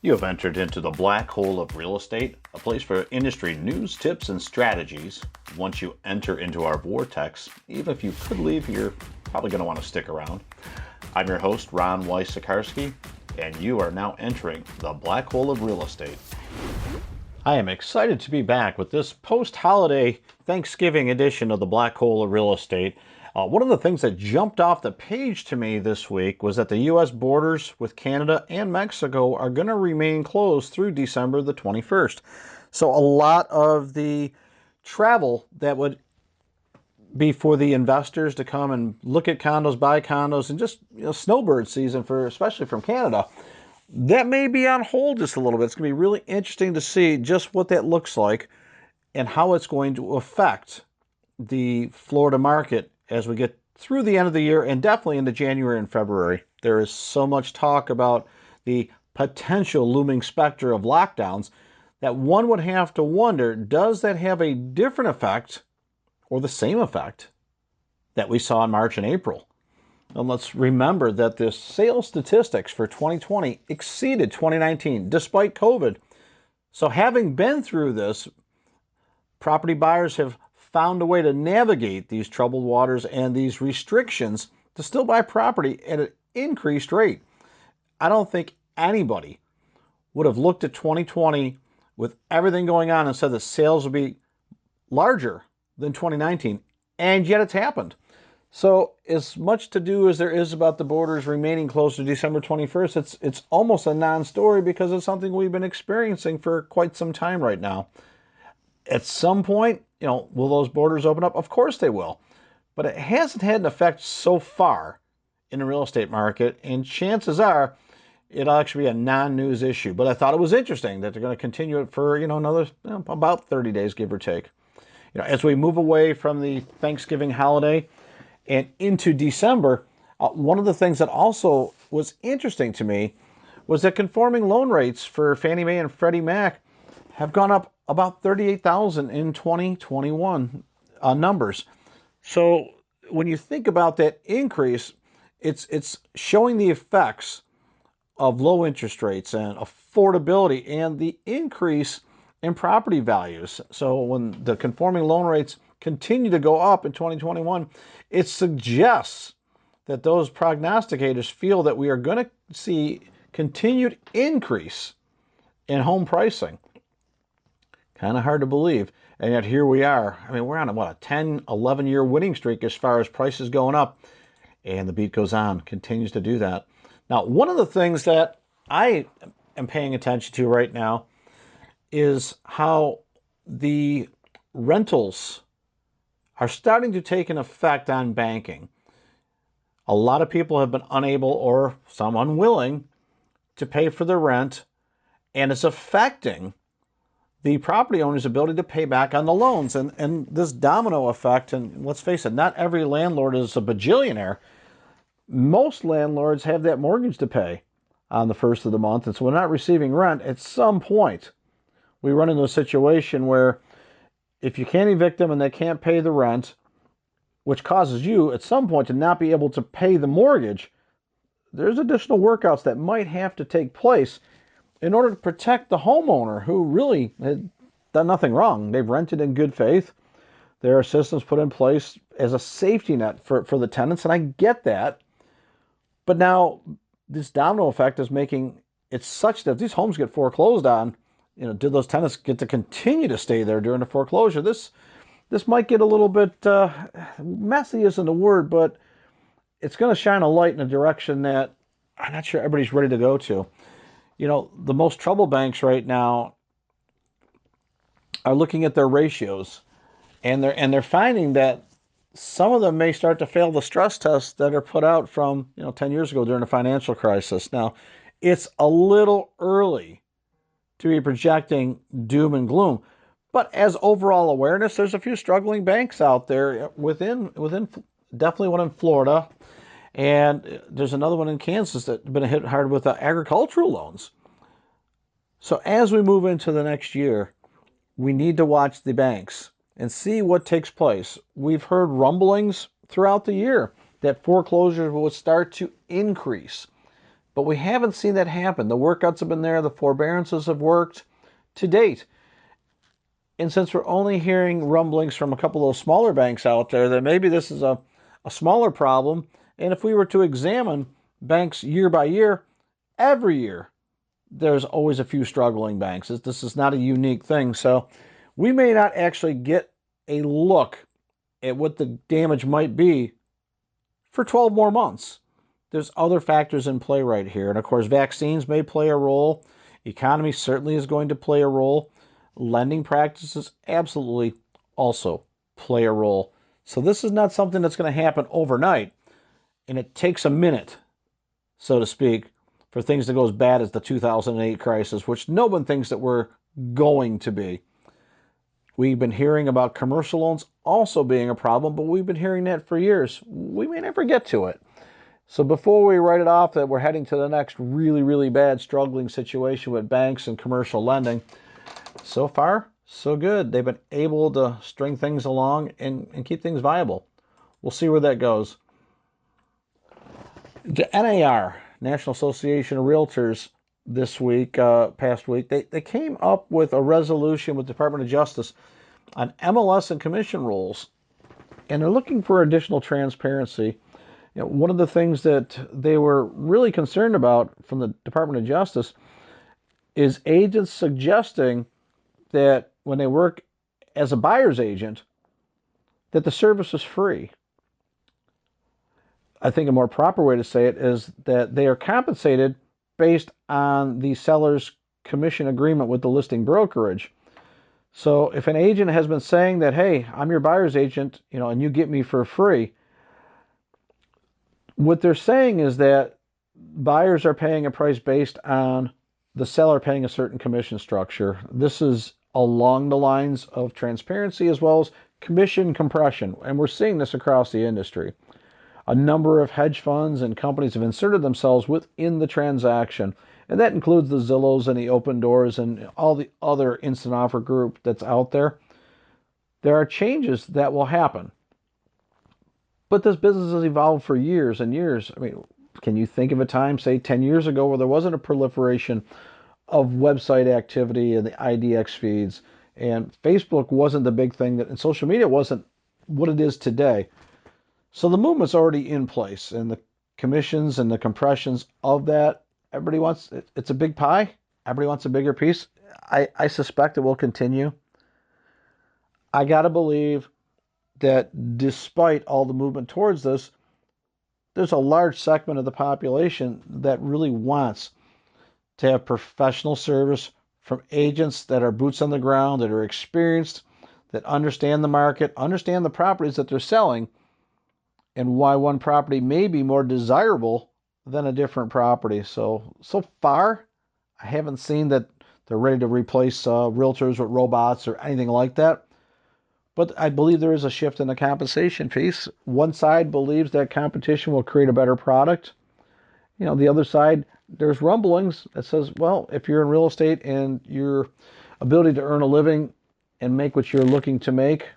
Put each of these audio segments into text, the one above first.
You have entered into the black hole of real estate, a place for industry news, tips, and strategies. Once you enter into our vortex, even if you could leave, you're probably going to want to stick around. I'm your host, Ron Weiss-Sakarski, and you are now entering the black hole of real estate. I am excited to be back with this post-holiday Thanksgiving edition of the black hole of real estate. One of the things that jumped off the page to me this week was that the U.S. borders with Canada and Mexico are going to remain closed through December the 21st. So a lot of the travel that would be for the investors to come and look at condos, buy condos, and just snowbird season for especially from Canada, that may be on hold just a little bit. It's going to be really interesting to see just what that looks like and how it's going to affect the Florida market as we get through the end of the year and definitely into January and February. There is so much talk about the potential looming specter of lockdowns that one would have to wonder, does that have a different effect or the same effect that we saw in March and April? And let's remember that the sales statistics for 2020 exceeded 2019 despite COVID. So having been through this, property buyers have found a way to navigate these troubled waters and these restrictions to still buy property at an increased rate. I don't think anybody would have looked at 2020 with everything going on and said that sales would be larger than 2019, and yet it's happened. So as much to do as there is about the borders remaining closed to December 21st, it's almost a non-story because it's something we've been experiencing for quite some time right now. At some point, will those borders open up? Of course they will. But it hasn't had an effect so far in the real estate market, and chances are it'll actually be a non-news issue. But I thought it was interesting that they're going to continue it for, another about 30 days, give or take. As we move away from the Thanksgiving holiday and into December, one of the things that also was interesting to me was that conforming loan rates for Fannie Mae and Freddie Mac have gone up about 38,000 in 2021 numbers. So when you think about that increase, it's showing the effects of low interest rates and affordability and the increase in property values. So when the conforming loan rates continue to go up in 2021, it suggests that those prognosticators feel that we are going to see continued increase in home pricing. Kind of hard to believe. And yet here we are. I mean, we're on a 10, 11-year winning streak as far as prices going up. And the beat goes on, continues to do that. Now, one of the things that I am paying attention to right now is how the rentals are starting to take an effect on banking. A lot of people have been unable or some unwilling to pay for their rent, and it's affecting the property owner's ability to pay back on the loans. And this domino effect, and let's face it, not every landlord is a bajillionaire. Most landlords have that mortgage to pay on the first of the month, and so we're not receiving rent. At some point, we run into a situation where if you can't evict them and they can't pay the rent, which causes you at some point to not be able to pay the mortgage, there's additional workouts that might have to take place in order to protect the homeowner who really had done nothing wrong. They've rented in good faith. There are systems put in place as a safety net for the tenants, and I get that. But now this domino effect is making it such that if these homes get foreclosed on, do those tenants get to continue to stay there during the foreclosure? This might get a little bit messy isn't the word, but it's going to shine a light in a direction that I'm not sure everybody's ready to go to. The most troubled banks right now are looking at their ratios, and they're finding that some of them may start to fail the stress tests that are put out from 10 years ago during the financial crisis. Now, it's a little early to be projecting doom and gloom, but as overall awareness, there's a few struggling banks out there within definitely one in Florida. And there's another one in Kansas that's been hit hard with agricultural loans. So as we move into the next year, we need to watch the banks and see what takes place. We've heard rumblings throughout the year that foreclosures will start to increase. But we haven't seen that happen. The workouts have been there. The forbearances have worked to date. And since we're only hearing rumblings from a couple of those smaller banks out there, that maybe this is a smaller problem. And if we were to examine banks year by year, every year, there's always a few struggling banks. This is not a unique thing. So we may not actually get a look at what the damage might be for 12 more months. There's other factors in play right here. And of course, vaccines may play a role. Economy certainly is going to play a role. Lending practices absolutely also play a role. So this is not something that's going to happen overnight. And it takes a minute, so to speak, for things to go as bad as the 2008 crisis, which no one thinks that we're going to be. We've been hearing about commercial loans also being a problem, but we've been hearing that for years. We may never get to it. So before we write it off that we're heading to the next really, really bad struggling situation with banks and commercial lending, so far, so good. They've been able to string things along and keep things viable. We'll see where that goes. The NAR, National Association of Realtors, this week, past week, they came up with a resolution with the Department of Justice on MLS and commission rules, and they're looking for additional transparency. One of the things that they were really concerned about from the Department of Justice is agents suggesting that when they work as a buyer's agent, that the service is free. I think a more proper way to say it is that they are compensated based on the seller's commission agreement with the listing brokerage. So if an agent has been saying that, hey, I'm your buyer's agent, and you get me for free, what they're saying is that buyers are paying a price based on the seller paying a certain commission structure. This is along the lines of transparency as well as commission compression, and we're seeing this across the industry. A number of hedge funds and companies have inserted themselves within the transaction, and that includes the Zillows and the Open Doors and all the other instant offer group that's out there. There are changes that will happen. But this business has evolved for years and years. I mean, can you think of a time, say 10 years ago, where there wasn't a proliferation of website activity and the IDX feeds, and Facebook wasn't the big thing, and social media wasn't what it is today? So the movement's already in place, and the commissions and the compressions of that, everybody wants, it's a big pie. Everybody wants a bigger piece. I suspect it will continue. I got to believe that despite all the movement towards this, there's a large segment of the population that really wants to have professional service from agents that are boots on the ground, that are experienced, that understand the market, understand the properties that they're selling, and why one property may be more desirable than a different property. So far, I haven't seen that they're ready to replace realtors with robots or anything like that. But I believe there is a shift in the compensation piece. One side believes that competition will create a better product. The other side, there's rumblings that says, well, if you're in real estate and your ability to earn a living and make what you're looking to make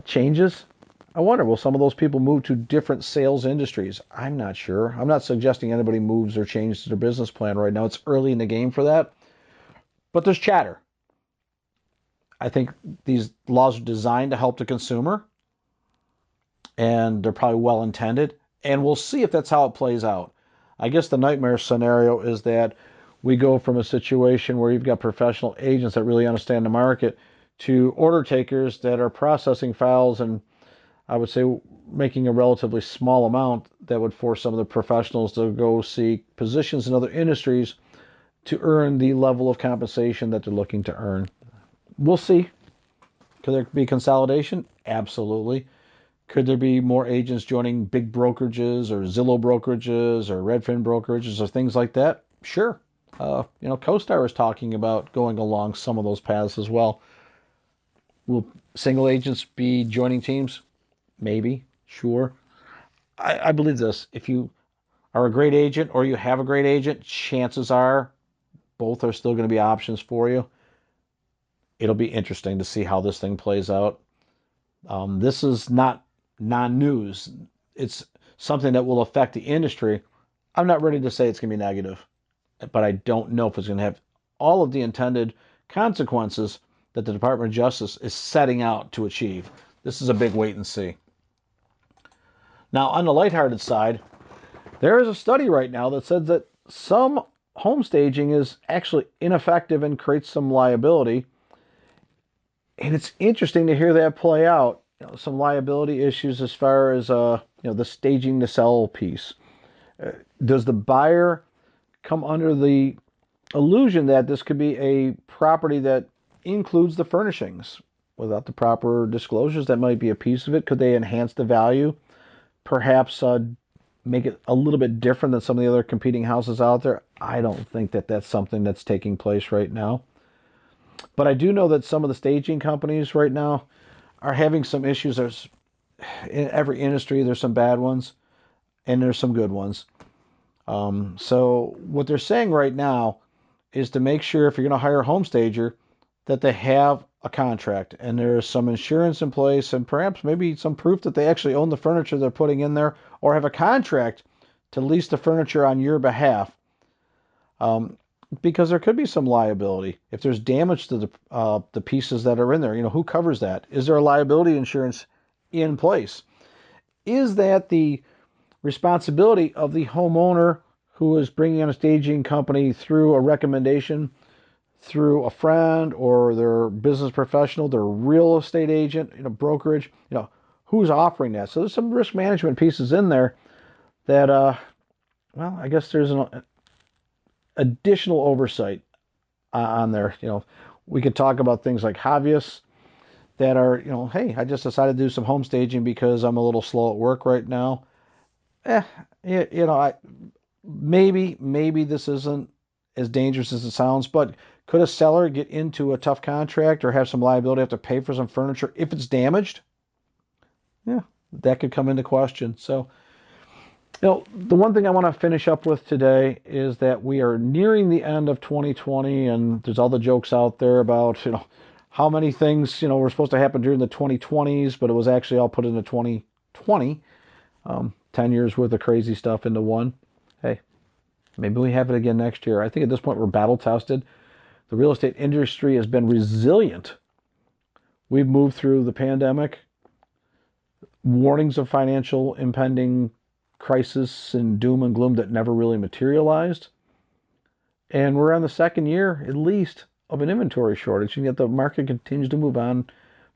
changes, I wonder, will some of those people move to different sales industries? I'm not sure. I'm not suggesting anybody moves or changes their business plan right now. It's early in the game for that. But there's chatter. I think these laws are designed to help the consumer, and they're probably well intended, and we'll see if that's how it plays out. I guess the nightmare scenario is that we go from a situation where you've got professional agents that really understand the market to order takers that are processing files and, I would say, making a relatively small amount that would force some of the professionals to go seek positions in other industries to earn the level of compensation that they're looking to earn. We'll see. Could there be consolidation? Absolutely. Could there be more agents joining big brokerages or Zillow brokerages or Redfin brokerages or things like that? Sure. CoStar is talking about going along some of those paths as well. Will single agents be joining teams? Maybe. Sure. I believe this. If you are a great agent or you have a great agent, chances are both are still going to be options for you. It'll be interesting to see how this thing plays out. This is not non-news. It's something that will affect the industry. I'm not ready to say it's going to be negative, but I don't know if it's going to have all of the intended consequences that the Department of Justice is setting out to achieve. This is a big wait and see. Now, on the lighthearted side, there is a study right now that says that some home staging is actually ineffective and creates some liability. And it's interesting to hear that play out. Some liability issues as far as the staging to sell piece. Does the buyer come under the illusion that this could be a property that includes the furnishings without the proper disclosures? That might be a piece of it. Could they enhance the value? Perhaps make it a little bit different than some of the other competing houses out there? I don't think that that's something that's taking place right now. But I do know that some of the staging companies right now are having some issues. There's in every industry, there's some bad ones and there's some good ones. So what they're saying right now is to make sure if you're going to hire a home stager that they have a contract and there's some insurance in place and perhaps maybe some proof that they actually own the furniture they're putting in there or have a contract to lease the furniture on your behalf. Because there could be some liability if there's damage to the pieces that are in there. Who covers that? Is there a liability insurance in place? Is that the responsibility of the homeowner who is bringing in a staging company through a recommendation, through a friend or their business professional, their real estate agent, brokerage? Who's offering that? So there's some risk management pieces in there that, I guess there's an additional oversight on there. We could talk about things like hobbyists that are, hey, I just decided to do some home staging because I'm a little slow at work right now. Maybe this isn't as dangerous as it sounds, but could a seller get into a tough contract or have some liability, have to pay for some furniture if it's damaged? Yeah, that could come into question. So, the one thing I want to finish up with today is that we are nearing the end of 2020, and there's all the jokes out there about, how many things, were supposed to happen during the 2020s, but it was actually all put into 2020. 10 years worth of crazy stuff into one. Hey, maybe we have it again next year. I think at this point we're battle tested. The real estate industry has been resilient. We've moved through the pandemic, warnings of financial impending crisis and doom and gloom that never really materialized. And we're on the second year, at least, of an inventory shortage, and yet the market continues to move on.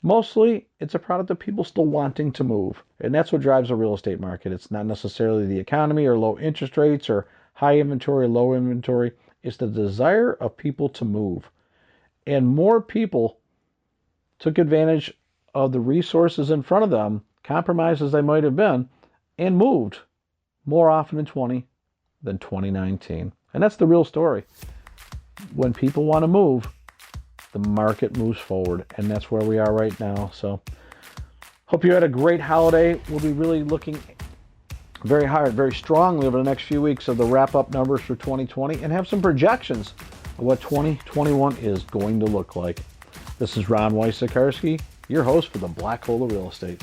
Mostly, it's a product of people still wanting to move. And that's what drives the real estate market. It's not necessarily the economy or low interest rates or high inventory, low inventory. It's the desire of people to move. And more people took advantage of the resources in front of them, compromised as they might have been, and moved more often in 20 than 2019. And that's the real story. When people want to move, the market moves forward, and that's where we are right now. So hope you had a great holiday. We'll be really looking very hard, very strongly over the next few weeks of the wrap-up numbers for 2020 and have some projections of what 2021 is going to look like. This is Ron Wysokarski, your host for the Black Hole of Real Estate.